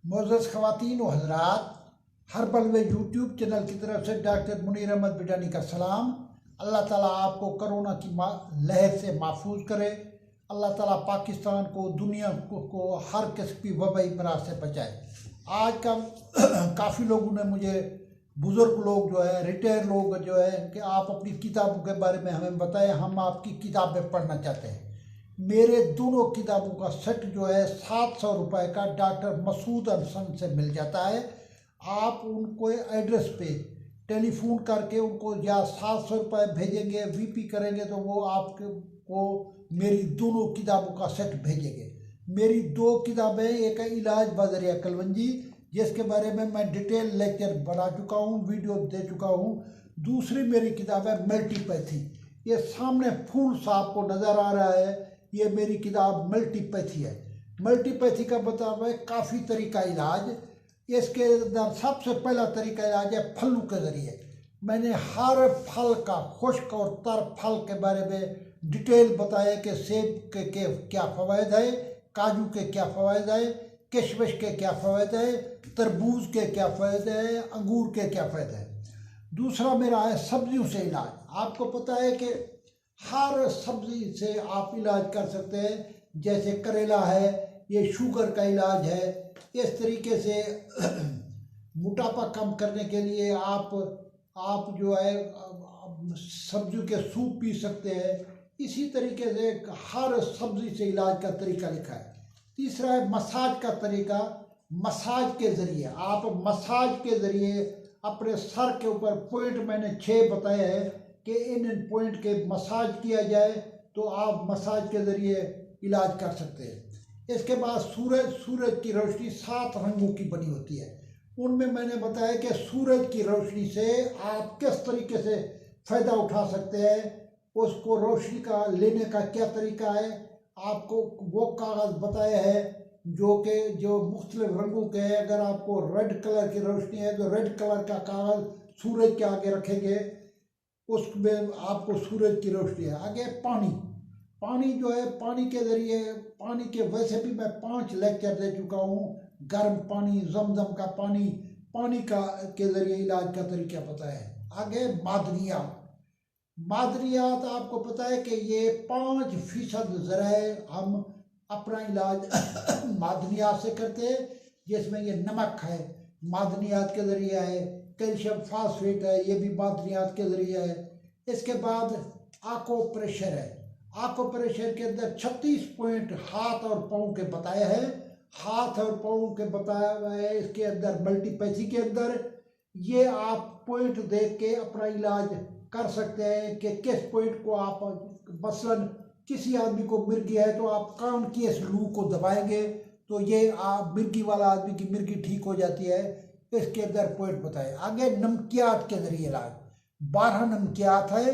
मोअज़्ज़ज़ ख़वातीन व हज़रात, हर्बल वे YouTube channel की तरफ से डॉक्टर मुनीर अहमद बिडानी का सलाम। अल्लाह ताला आपको कोरोना की लहर से महफूज करे। अल्लाह ताला पाकिस्तान को, दुनिया को हर किस्म की वबाई मराज से बचाए। आज का काफ़ी लोगों ने मुझे, बुज़ुर्ग लोग जो है, रिटायर लोग जो है, कि आप अपनी किताबों के बारे में हमें बताएं, हम आपकी किताबें पढ़ना चाहते हैं। मेरे दोनों किताबों का सेट जो है 700 रुपये का डॉक्टर मसूद अहसन से मिल जाता है। आप उनको एड्रेस पे टेलीफोन करके उनको या 700 रुपये भेजेंगे, वीपी करेंगे तो वो आपको मेरी दोनों किताबों का सेट भेजेंगे। मेरी दो किताबें, एक है इलाज बजरिया कलवंजी, जिसके बारे में मैं डिटेल लेक्चर बना चुका हूँ, वीडियो दे चुका हूँ। दूसरी मेरी किताब है मल्टीपैथी। ये सामने फूल सा आपको नज़र आ रहा है, ये मेरी किताब मल्टीपैथी है। मल्टीपैथी का मतलब है काफ़ी तरीका इलाज। इसके अंदर सबसे पहला तरीका इलाज है फलों के ज़रिए। मैंने हर फल का, खुश्क और तर फल के बारे में डिटेल बताया कि सेब के क्या फ़वाइद है, काजू के क्या फ़वाइद है, किशमिश के क्या फ़वाइद है, तरबूज के क्या फ़ायदे हैं, अंगूर के क्या फ़ायदे हैं। दूसरा मेरा है सब्जियों से इलाज। आपको पता है कि हर सब्जी से आप इलाज कर सकते हैं। जैसे करेला है, ये शुगर का इलाज है। इस तरीके से मोटापा कम करने के लिए आप जो है सब्जियों के सूप पी सकते हैं। इसी तरीके से हर सब्जी से इलाज का तरीका लिखा है। तीसरा है मसाज का तरीका। मसाज के ज़रिए आप मसाज के ज़रिए अपने सर के ऊपर पॉइंट, मैंने 6 बताए हैं कि इन पॉइंट के मसाज किया जाए तो आप मसाज के ज़रिए इलाज कर सकते हैं। इसके बाद सूरज की रोशनी 7 रंगों की बनी होती है। उनमें मैंने बताया कि सूरज की रोशनी से आप किस तरीके से फ़ायदा उठा सकते हैं, उसको रोशनी का लेने का क्या तरीका है। आपको वो कागज़ बताया है जो मुख्तलिफ रंगों के हैं। अगर आपको रेड कलर की रोशनी है तो रेड कलर का कागज़ सूरज के आगे रखेंगे, उसमें आपको सूरज की रोशनी है। आगे पानी जो है, पानी के ज़रिए, पानी के वैसे भी मैं 5 लेक्चर दे चुका हूँ। गर्म पानी, जमजम का पानी के ज़रिए इलाज का तरीका बताया है। आगे मादनियात आपको पता है कि ये 5% ज़राए हम अपना इलाज मादनियात से करते हैं, जिसमें ये नमक है, मादनियात के ज़रिए है। कैल्शियम फास्फेट है, ये भी मादनियात के ज़रिए है। इसके बाद आकोप्रेशर है। आकोप्रेशर के अंदर 36 पॉइंट हाथ और पाँव के बताए हैं। हाथ और पाँव के बताया हुआ है इसके अंदर मल्टीपैथी के अंदर। ये आप पॉइंट देख के अपना इलाज कर सकते हैं कि किस पॉइंट को आप, मसलन किसी आदमी को मिर्गी है तो आप कान की इस लू को दबाएंगे तो ये आप मिर्गी वाला आदमी की मिर्गी ठीक हो जाती है। इसके अंदर पॉइंट बताए। आगे नमकियात के ज़रिए इलाज 12 नमकियात है,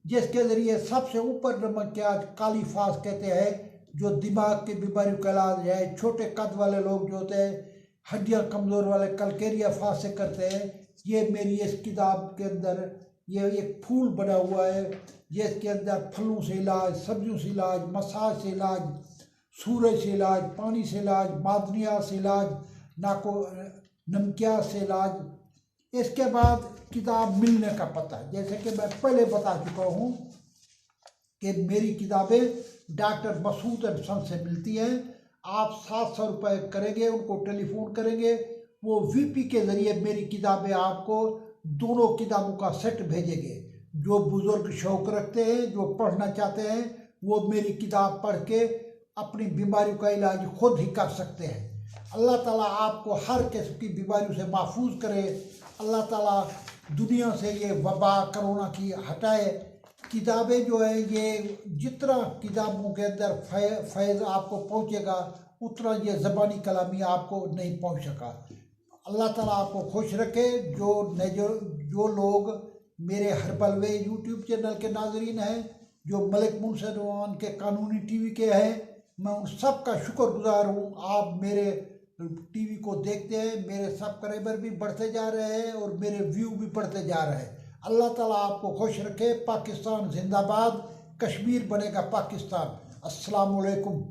जिसके ज़रिए सबसे ऊपर नमकियात काली फास कहते हैं, जो दिमाग की बीमारियों का इलाज है। छोटे कद वाले लोग जो होते हैं, हड्डियाँ कमज़ोर वाले, कलकेरिया फास से करते हैं। ये मेरी इस किताब के अंदर ये एक फूल बना हुआ है, जिसके अंदर फलों से इलाज, सब्जियों से इलाज, मसाज से इलाज, सूरज से इलाज, पानी से इलाज, मादनियात से इलाज, नमकियात से इलाज। इसके बाद किताब मिलने का पता, जैसे कि मैं पहले बता चुका हूँ कि मेरी किताबें डॉक्टर मसूद अहसन से मिलती हैं। आप 700 रुपये करेंगे, उनको टेलीफोन करेंगे, वो वीपी के ज़रिए मेरी किताबें आपको दोनों किताबों का सेट भेजेंगे। जो बुज़ुर्ग शौक़ रखते हैं, जो पढ़ना चाहते हैं, वो मेरी किताब पढ़ के अपनी बीमारियों का इलाज खुद ही कर सकते हैं। अल्लाह ताला आपको हर किस्म की बीमारियों से महफूज करे। अल्लाह ताला दुनिया से ये वबा कोरोना की हटाए। किताबें जो है, ये जितना किताबों के अंदर फैज़ आपको पहुँचेगा, उतना ये ज़बानी कलामी आपको नहीं पहुँच सका। अल्लाह ताला आपको खुश रखे। जो लोग मेरे हर्बल वे यूट्यूब चैनल के नाजरीन हैं, जो मलिक मुनसरवान के कानूनी टीवी के हैं, मैं उन सब का शुक्रगुजार हूँ। आप मेरे टीवी को देखते हैं, मेरे सब्सक्राइबर भी बढ़ते जा रहे हैं और मेरे व्यू भी बढ़ते जा रहे हैं। अल्लाह ताला आपको खुश रखे। पाकिस्तान जिंदाबाद, कश्मीर बनेगा पाकिस्तान। अस्सलाम वालेकुम।